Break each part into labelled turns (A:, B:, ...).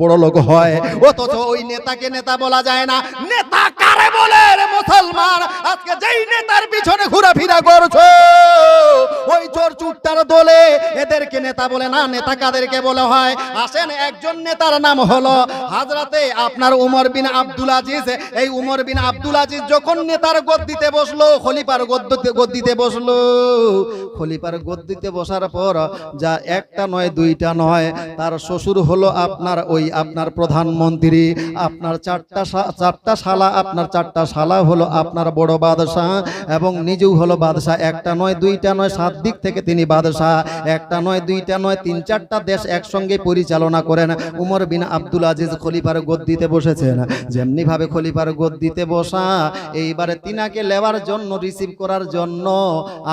A: বড় লোক হয়, অথচ ওই নেতাকে নেতা বলা যায় না। নেতা কারে বলে রে মুসলমান? আজকে যেই নেতার পিছনে ঘোরাফেরা করছো ওই চোর চুট্টার দলে এদেরকে নেতা বলে না। নেতা কাদেরকে বলা হয়? আসেন, একজন নেতার নাম হলো হযরতে আপনার উমর বিন আব্দুল আজিজ। এই উমর বিন আব্দুল আজিজ যখন নেতার গদ্দিতে বসলো, খলিফার গদ্দিতে বসলো, খলিফার গদ্দিতে বসার পর যা একটা নয় দুইটা নয়, তার শ্বশুর হলো আপনার প্রধানমন্ত্রী, আপনার চারটা শালা, আপনার চারটা শালা হলো আপনার বড় বাদশাহ, এবং নিজেও হলো বাদশাহ। একটা নয় দুইটা নয়, 7 দিক থেকে তিনি বাদশাহ। একটা নয় দুইটা নয়, 3-4টা দেশ একসঙ্গে পরিচালনা করেন। উমর বিন আব্দুল আজিজ খলিফার গদ্দিতে বসেছেন। যেমনি ভাবে খলিফার গদ্দিতে বসা, এইবারে তিনাকে লেবার জন্য, রিসিভ করার জন্য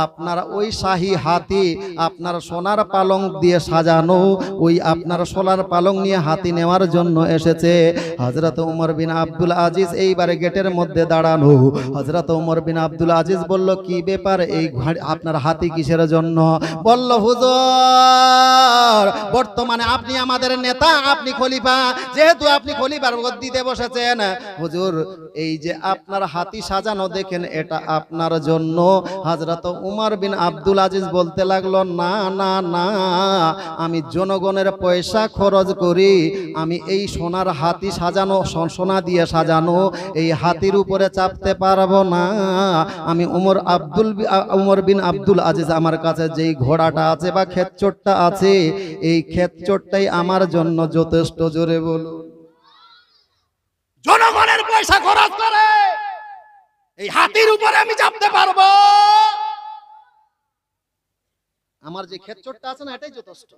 A: আপনার ওই শাহী হাতি, আপনার সোনার পালং দিয়ে সাজানো ওই আপনার সোনার পালং নিয়ে হাতি নেওয়ার জন্য এসেছে। হযরত উমর বিন আব্দুল আজিজ এইবারে গেটের মধ্যে দাঁড়ানো। হযরত উমর বিন আব্দুল আজিজ বলল, কি ব্যাপার, এই আপনার হাতি কিসের জন্য? বলল, হুজুর, বর্তমানে আপনি আমাদের নেতা, আপনি খলিফা, যেহেতু আপনি খলিফার গদ্দিতে বসেছেন, হুজুর এই যে আপনার হাতি সাজানো দেখেন, এটা আপনার জন্য। হযরত উমর বিন আব্দুল আজিজ বলতে লাগলো, না না না, আমি জনগণের পয়সা খরচ করি, আমি এই সোনার হাতি সাজানো, সোনা দিয়ে সাজানো এই হাতির উপরে চাপতে পারবো না। আমি উমর বিন আব্দুল আজিজ, আমার কাছে যেই ঘোড়াটা আছে বা খেচ্চরটা আছে, এই খেচ্চরটাই আমার জন্য যথেষ্ট। জোরে বলুন। জনগণের পয়সা খরচ করে এই হাতির উপরে আমি চাপতে পারবো, আমার যে খেচ্চরটা আছে না, এটাই যথেষ্ট,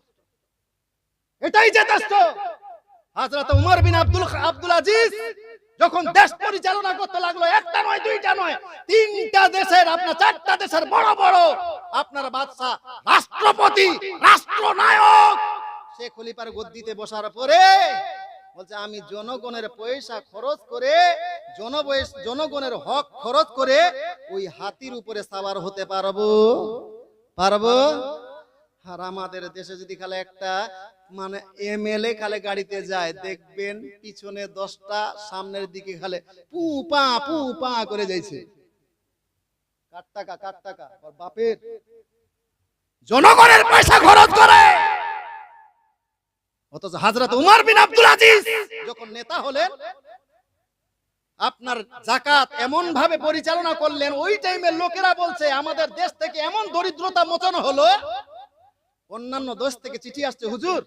A: এটাই যথেষ্ট। হযরত উমর বিন আব্দুল আজিজ যখন দেশ পরিচালনা করতে লাগলো, একটা নয় দুইটা নয়, 3টা দেশের, আপনার 4টা দেশের বড় বড় আপনার বাদশা, রাষ্ট্রপতি, রাষ্ট্রনায়ক, সে খলিফার গদ্দিতে বসার পরে বলছে, আমি জনগণের পয়সা খরচ করে, জনগণের হক খরচ করে ওই হাতির উপরে সাওয়ার হতে পারবো। আর আমাদের দেশে যদি খালি একটা মানে এমএলএ খালি গাড়িতে যায়, দেখবেন পিছনে 10টা, সামনের দিকে খালি পু পা করে যাইছে। কার টাকা বাপের। জনগণের পয়সা খরচ করে। অথচ হযরত উমর বিন আব্দুল আজিজ যখন নেতা হলেন, আপনার যাকাত এমন ভাবে পরিচালনা করলেন, ওই টাইমের লোকেরা বলছে আমাদের দেশ থেকে এমন দরিদ্রতা মোচন হলো, অন্যান্য দেশ থেকে চিঠি আসছে, হুজুর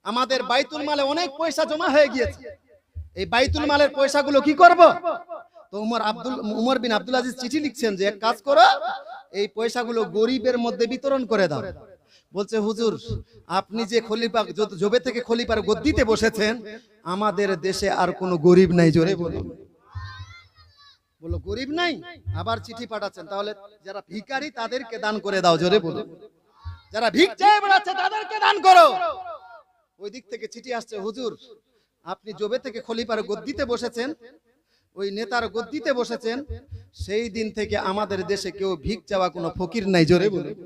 A: আমাদের বাইতুল মালে অনেক পয়সা জমা হয়ে গিয়েছে, এই বাইতুল মালের পয়সাগুলো কি করব? তো উমর বিন আব্দুল আজিজ চিঠি লিখছেন যে, এক কাজ করো, এই পয়সাগুলো গরিবের মধ্যে বিতরণ করে দাও। বলছে, হুজুর আপনি যে খলিফা, জবে থেকে খলিফার গদ্দিতে বসেছেন, আমাদের দেশে আর কোনো গরিব নাই। জোরে বলুন। বললো, গরিব নাই? আবার চিঠি পাঠাচ্ছেন, তাহলে যারা ভিখারি তাদেরকে দান করে দাও। জোরে বলুন। যারা ভিক চেয়ে বেড়াচ্ছে তাদেরকে দান করো। ওই দিক থেকে চিঠি আসছে, হুজুর আপনি জবে থেকে খলিফার গদ্দিতে বসেছেন, ওই নেতার গদ্দিতে বসেছেন, সেই দিন থেকে আমাদের দেশে কেউ ভিক চাওয়া কোনো ফকির নাই। জোরে বলুন।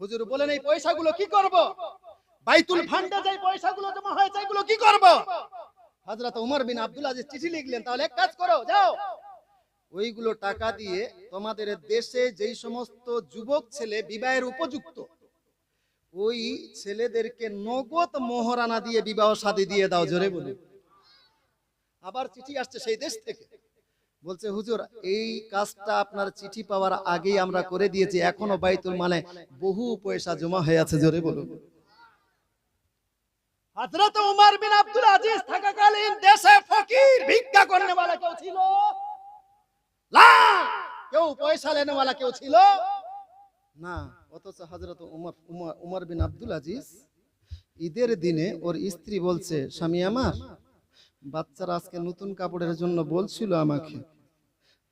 A: হুজুর বলেন, এই পয়সাগুলো কি করব? বাইতুল ফান্ডে যে পয়সাগুলো জমা হয়েছে এগুলো কি করব? হযরত উমর বিন আব্দুল আজিজ চিঠি লিখলেন, তাহলে এক কাজ করো, যাও ওইগুলো টাকা দিয়ে তোমাদের দেশে যেই সমস্ত যুবক ছেলে বিবাহের উপযুক্ত, ওই ছেলেদেরকে নগদ মোহরানা দিয়ে বিবাহ শাদী দিয়ে দাও। জোরে বলুন। আবার চিঠি আসছে সেই দেশ থেকে, বলছে, হুজুর এই কাজটা আপনার চিঠি পাওয়ার আগেই আমরা করে দিয়েছি, এখনো বাইতুল মালে বহু পয়সা জমা হয়ে আছে। জোরে বলুন। হযরত উমর বিন আব্দুল আজিজ থাকাকালীন দেশে ফকির, ভিক্ষা করনে वाला কেউ ছিল না, কেউ পয়সা লেনে वाला কেউ ছিল না। অথচ হযরত উমর বিন আব্দুল আজিজ ঈদের দিনে ওর স্ত্রী বলছে, স্বামী আমার, বাচ্চারা আজকে নতুন কাপড়ের জন্য বলছিল আমাকে,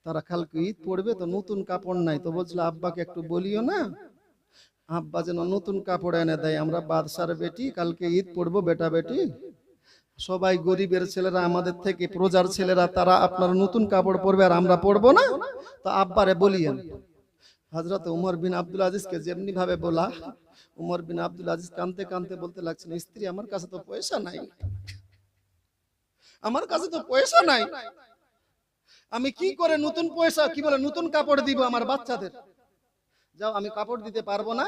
A: তারা কালকে ঈদ পড়বে, তো নতুন কাপড় নাই, তো বলছিল আব্বাকে একটু বলিও না, আব্বা যেন নতুন কাপড় এনে দেয়, আমরা বাদশার বেটি, কালকে ঈদ পড়বো, বেটা বেটি সবাই গরিবের ছেলেরা, আমাদের থেকে প্রজার ছেলেরা, তারা আপনার নতুন কাপড় পরবে আর আমরা পরবো না, তো আব্বারে বলিয়েন। হযরত উমর বিন আব্দুল আজিজকে যেমনি ভাবে বলা, উমর বিন আব্দুল আজিজ কাঁদতে কাঁদতে বলতে লাগছেন, স্ত্রী আমার কাছে তো পয়সা নাই, আমার কাছে তো পয়সা নাই, আমি কি করে নতুন পয়সা কি বলে নতুন কাপড় দিব আমার বাচ্চাদের? যাও, আমি কাপড় দিতে পারবো না,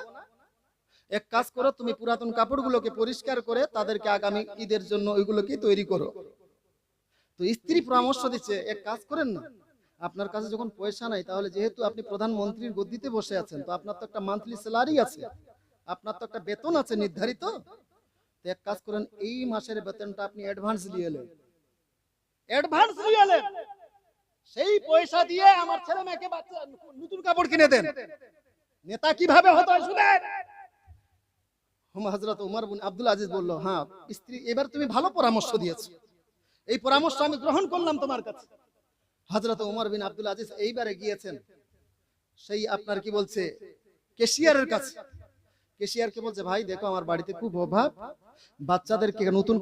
A: এক কাজ করো, তুমি পুরাতন কাপড়গুলোকে পরিষ্কার করে তাদেরকে আগামী ঈদের জন্য ওইগুলোকে তৈরি করো। তো স্ত্রী পরামর্শ দিচ্ছে, এক কাজ করেন না, আপনার কাছে যখন পয়সা নাই, তাহলে যেহেতু আপনি প্রধানমন্ত্রীর গদ্দিতে বসে আছেন, তো আপনার তো একটা মান্থলি স্যালারি আছে, আপনার তো একটা বেতন আছে নির্ধারিত, তো এক কাজ করেন, এই মাসের বেতনটা আপনি অ্যাডভান্স নিয়ে এলেন, সেই পয়সা দিয়ে আমার ছেলে মেয়েকে বাচ্চা নতুন কাপড় কিনে দেন। নেতা কিভাবে হতো শুনেন। হযরত ওমর বিন আব্দুল আজিজ বলল, হ্যাঁ স্ত্রী, এবার তুমি ভালো পরামর্শ দিয়েছো, এই পরামর্শ আমি গ্রহণ করলাম তোমার কাছে। হযরত ওমর বিন আব্দুল আজিজ এইবারে গিয়েছেন সেই আপনার কি বলছে ক্যাশিয়ারের কাছে। ক্যাশিয়ারকে বলছে, ভাই দেখো আমার বাড়িতে খুব অভাব, বাচ্চাদেরকে নতুন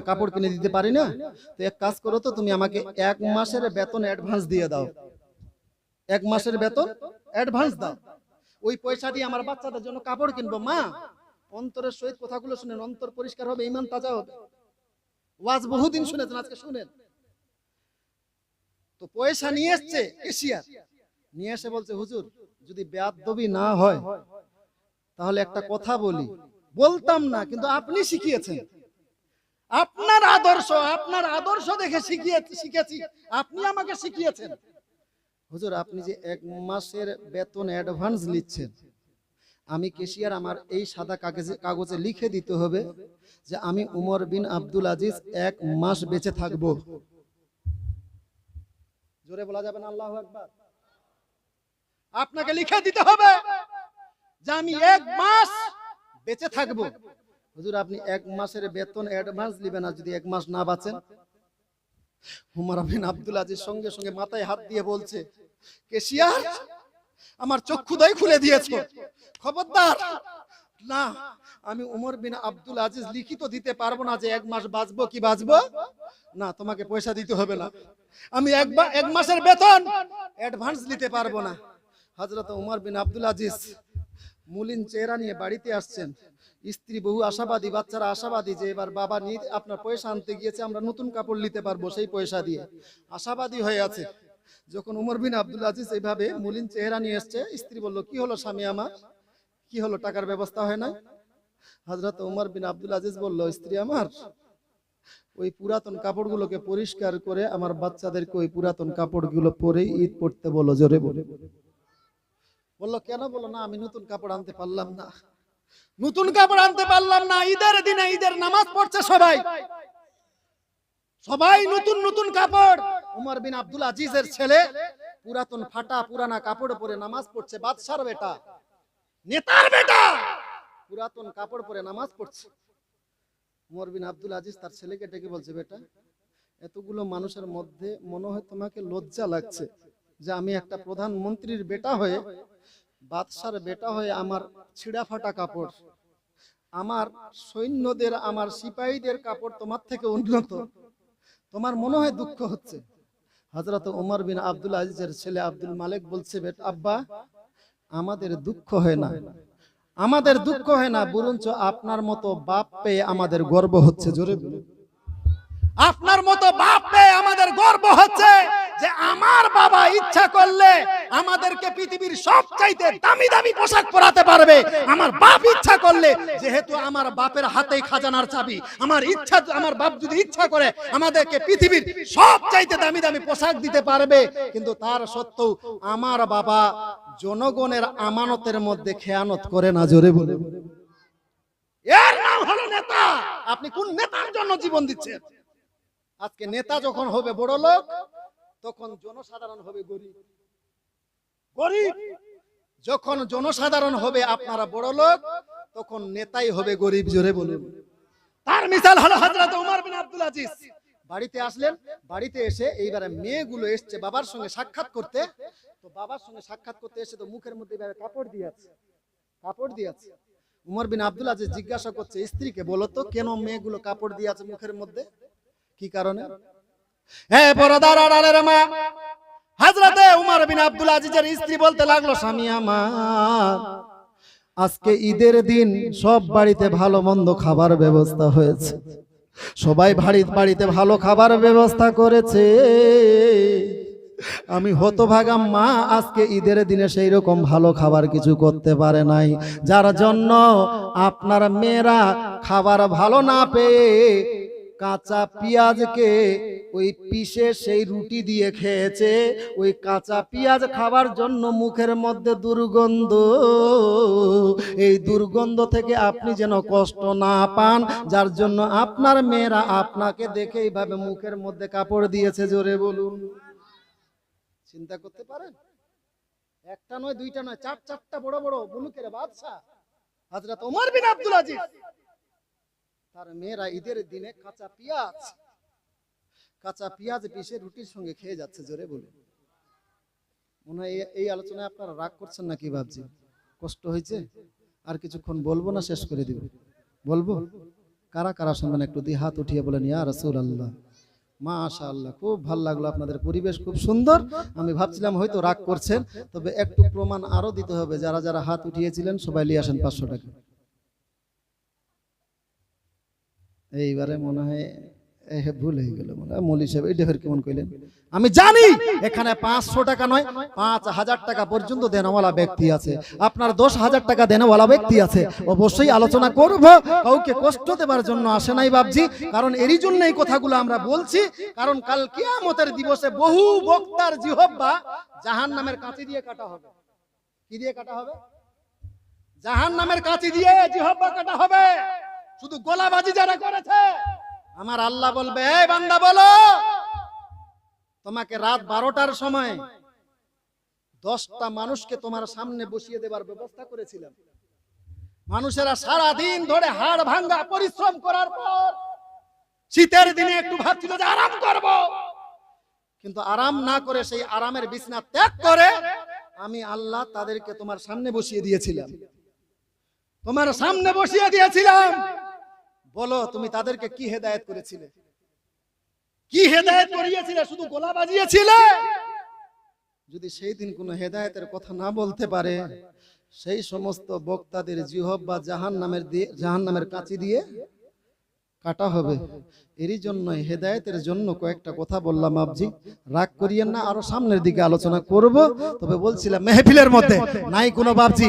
A: কাপড় কিনে দিতে পারি না, তো এক কাজ করো তো, তুমি আমাকে 1 মাসের বেতন অ্যাডভান্স দিয়ে দাও, 1 মাসের বেতন অ্যাডভান্স দাও, ওই পয়সা দিয়ে আমার বাচ্চাদের জন্য কাপড় কিনবো। মা, অন্তরের সহিত কথাগুলো শুনেন, অন্তর পরিষ্কার হবে, ঈমান তাজা হবে। ওয়াজ বহুদিন শুনেছেন, আজকে শুনেন। তো পয়সা নিয়ে এসছে ক্যাশিয়ার, নিয়ে এসে বলছে, হুজুর যদি বেয়াদবি না হয় তাহলে একটা কথা বলি, বলতাম না কিন্তু আপনি শিখিয়েছেন, আপনার আদর্শ দেখে শিখেছি, আপনি আমাকে শিখিয়েছেন। হুজুর আপনি যে 1 মাসের বেতন অ্যাডভান্স নিচ্ছেন, আমি ক্যাশিয়ার আমার এই সাদা কাগজে লিখে দিতে হবে যে আমি উমর বিন আব্দুল আজিজ 1 মাস বেঁচে থাকব। জোরে বলা যাবে না আল্লাহু আকবার? আপনাকে লিখে দিতে হবে যে আমি 1 মাস বেঁচে থাকব। হুজুর আপনি 1 মাসের বেতন অ্যাডভান্স নেবেন, আর যদি 1 মাস না বাঁচেন? উমর বিন আব্দুল আজিজ সঙ্গে সঙ্গে মাথায় হাত দিয়ে বলছে, ক্যাশিয়ার আমার চক্ষুদয় খুলে দিয়েছো, খবরদার না, আমি উমর বিন আব্দুল আজিজ লিখিত দিতে পারবো না যে 1 মাস বাঁচবো কি বাঁচবো না, তোমাকে পয়সা দিতে হবে না, আমি 1 মাসের বেতন অ্যাডভান্স নিতে পারবো না। হযরত উমর বিন আব্দুল আজিজ মুলিন চেহারা নিয়ে বাড়িতে আসছেন, স্ত্রী বহু আশাবাদী, বাচ্চারা আশাবাদী যে এবার বাবা আপনার পয়সা আনতে গিয়েছে, আমরা নতুন কাপড় নিতে পারবো সেই পয়সা দিয়ে, আশাবাদী হয়ে আছে। যখন উমর বিন আব্দুল আজিজ এইভাবে মুলিন চেহারা নিয়ে এসছে, স্ত্রী বলল, কি হলো স্বামী আমার, কি হলো, টাকার ব্যবস্থা হয় না? হযরত উমর বিন আব্দুল আজিজ বলল, স্ত্রী আমার, ওই পুরাতন কাপড়গুলোকে পরিষ্কার করে আমার বাচ্চাদেরকে ওই পুরাতন কাপড়গুলো পরে ঈদ পড়তে বলো। জোরে বলে বলল, কেন? বলো না, আমি নতুন কাপড় আনতে পারলাম না, নতুন কাপড় আনতে পারলাম না, ঈদের দিনে ঈদের নামাজ পড়ছে সবাই নতুন নতুন কাপড়। উমর বিন আব্দুল আজিজের ছেলে পুরাতন ফাটা পুরানা কাপড় পরে নামাজ পড়ছে, বাদশার বেটা, নেতার বেটা, পুরাতন কাপড় পরে নামাজ পড়ছে। উমর বিন আব্দুল আজিজ তার ছেলেকে ডেকে বলছে, বেটা, এতগুলো মানুষের মধ্যে মনে হয় তোমাকে লজ্জা লাগছে যে আমি একটা প্রধানমন্ত্রীর বেটা হয়ে, বাদশার বেটা হয়ে আমার ছিঁড়া ফাটা কাপড়, আমার সৈন্যদের, আমার সিপাহীদের কাপড় তোমার থেকে উন্নত, তোমার মনে হয় দুঃখ হচ্ছে। হযরত উমর বিন আব্দুল আজিজের ছেলে আব্দুল মালিক বলছে, বেটা আব্বা, আমাদের দুঃখ হয় না, আমাদের দুঃখ হয় না, বরঞ্চ আপনার মতো বাপ পেয়ে আমাদের গর্ব হচ্ছে। জোরে বলুন, আপনার মতো বাপ পেয়ে আমাদের গর্ব হচ্ছে যে আমার বাবা ইচ্ছা করলে আমাদেরকে পৃথিবীর সবচাইতে দামি দামি পোশাক পরাতে পারবে, আমার বাপ ইচ্ছা করলে, যেহেতু আমার বাপের হাতেই খাজানার চাবি, আমার বাপ যদি ইচ্ছা করে আমাদেরকে পৃথিবীর সবচাইতে দামি দামি পোশাক দিতে পারবে, কিন্তু তার সত্ত্বেও আমার বাবা জনগণের আমানতের মধ্যে খেয়ানত করে না। জোরে বলে, এর নাম হলো নেতা। আপনি কোন নেতার জন্য জীবন দিচ্ছেন? আজকে নেতা যখন হবে বড় লোক, তখন জনসাধারণ হবে গরিব। যখন জনসাধারণ হবে আপনারা বড় লোক, তখন নেতাই হবে গরিব। জোরে বলুন। তার মিসাল হলো হযরত উমর বিন আব্দুল আজিজ। বাড়িতে আসলেন, বাড়িতে এসে এইবারে মেয়েগুলো এসছে বাবার সঙ্গে সাক্ষাৎ করতে, তো বাবার সঙ্গে সাক্ষাৎ করতে এসে তো মুখের মধ্যে এবারে কাপড় দিয়েছে। উমর বিন আব্দুল আজিজ জিজ্ঞাসা করছে স্ত্রীকে, বলো তো কেন মেয়েগুলো কাপড় দিয়ে আছে মুখের মধ্যে, কি কারণে? হ্যাঁ পরদার আড়ালের মা হযরতে উমর বিন আব্দুল আজিজের স্ত্রী বলতে লাগলো, স্বামী আমার, আজকে ঈদের দিন সব বাড়িতে ভালো মন্দ খাবার ব্যবস্থা হয়েছে, সবাই বাড়িতে ভালো খাবার ব্যবস্থা করেছে। আমি হতভাগা মা আজকে ঈদের দিনে সেই রকম ভালো খাবার কিছু করতে পারে নাই, যার জন্য আপনার মেয়েরা খাবার ভালো না পেয়ে কাঁচা পেঁয়াজকে ওই পিষে সেই রুটি দিয়ে খেয়েছে। ওই কাঁচা পেঁয়াজ খাবার জন্য মুখের মধ্যে দুর্গন্ধ, এই দুর্গন্ধ থেকে আপনি যেন কষ্ট না পান, যার জন্য আপনার মেয়েরা আপনাকে দেখে এইভাবে মুখের মধ্যে কাপড় দিয়েছে। জোরে বলুন, চিন্তা করতে পারেন? একটা নয়, দুইটা নয়, চারটা বড় বড় মুলুকের বাদশা হযরত ওমর বিন আব্দুল আজিজ, তার মেয়েরা ঈদের দিনে কাঁচা পেঁয়াজ পিষে রুটির সঙ্গে খেয়ে যাচ্ছে। জোরে বলুন। মনে হয় এই আলোচনায় আপনারা রাগ করছেন নাকি ভাবছি? কষ্ট হয়েছে? আর কিছুক্ষণ বলবো না শেষ করে দিব? বলবো? কারা কারা শুনবেন একটু দিয়ে হাত উঠিয়ে বলেন ইয়া রাসূলুল্লাহ। মাশাআল্লাহ, খুব ভালো লাগলো, আপনাদের পরিবেশ খুব সুন্দর। আমি ভাবছিলাম হয়তো রাগ করছেন, তবে একটু প্রমাণ আরো দিতে হবে। যারা যারা হাত উঠিয়েছিলেন সবাই নিয়ে আসেন 500 টাকা। এইবারে মনে হয় ভুল হয়ে গেল, মনে হয় মৌলী সাহেব এটা কেমন কইলেন? আমি জানি এখানে 500 টাকা নয় 5000 টাকা পর্যন্ত দেনওয়ালা ব্যক্তি আছে, আপনার 10,000 টাকা দেনওয়ালা ব্যক্তি আছে। অবশ্যই আলোচনা করব, কাউকে কষ্ট দেবার জন্য আসে নাই বাবজি। কারণ এরই জন্য এই কথাগুলো আমরা বলছি, কারণ কাল কিয়ামতের দিবসে বহু বক্তার জিহ্বা জাহান্নামের কাঁচি দিয়ে কাটা হবে। কি দিয়ে কাটা হবে? জাহান্নামের কাঁচি দিয়ে জিহ্বা কাটা হবে। শুধু গোলাবাজি যারা করেছে, আমার আল্লাহ বলবে এই বান্দা বলো, তোমাকে রাত 12টার সময় 10টা মানুষকে তোমার সামনে বসিয়ে দেবার ব্যবস্থা করেছিলাম। মানুষেরা সারা দিন ধরে হাড় ভাঙা পরিশ্রম করার পর শীতের দিনে একটু ভাবছিল যে আরাম করব, কিন্তু আরাম না করে সেই আরামের বিছানা ত্যাগ করে আমি আল্লাহ তাদেরকে তোমার সামনে বসিয়ে দিয়েছিলাম। তোমার সামনে বসিয়ে দিয়েছিলাম। বলো তুমি তাদেরকে কি হেদায়েত করেছিলে? কি হেদায়েত করিয়েছিলে? শুধু গলা বাজিয়েছিলে? যদি সেই দিন কোনো হেদায়েতের কথা না বলতে পারে, সেই সমস্ত বক্তাদের জিহ্বা জাহান্নামের কাঁচি দিয়ে কাটা হবে। এরই জন্য হেদায়েতের জন্য কয়েকটা কথা বললাম আবজি, রাগ করিয়েন না, আরো সামনের দিকে আলোচনা করব। তবে বলছিলাম মেহফিলের মধ্যে নাই কোনো বাবজি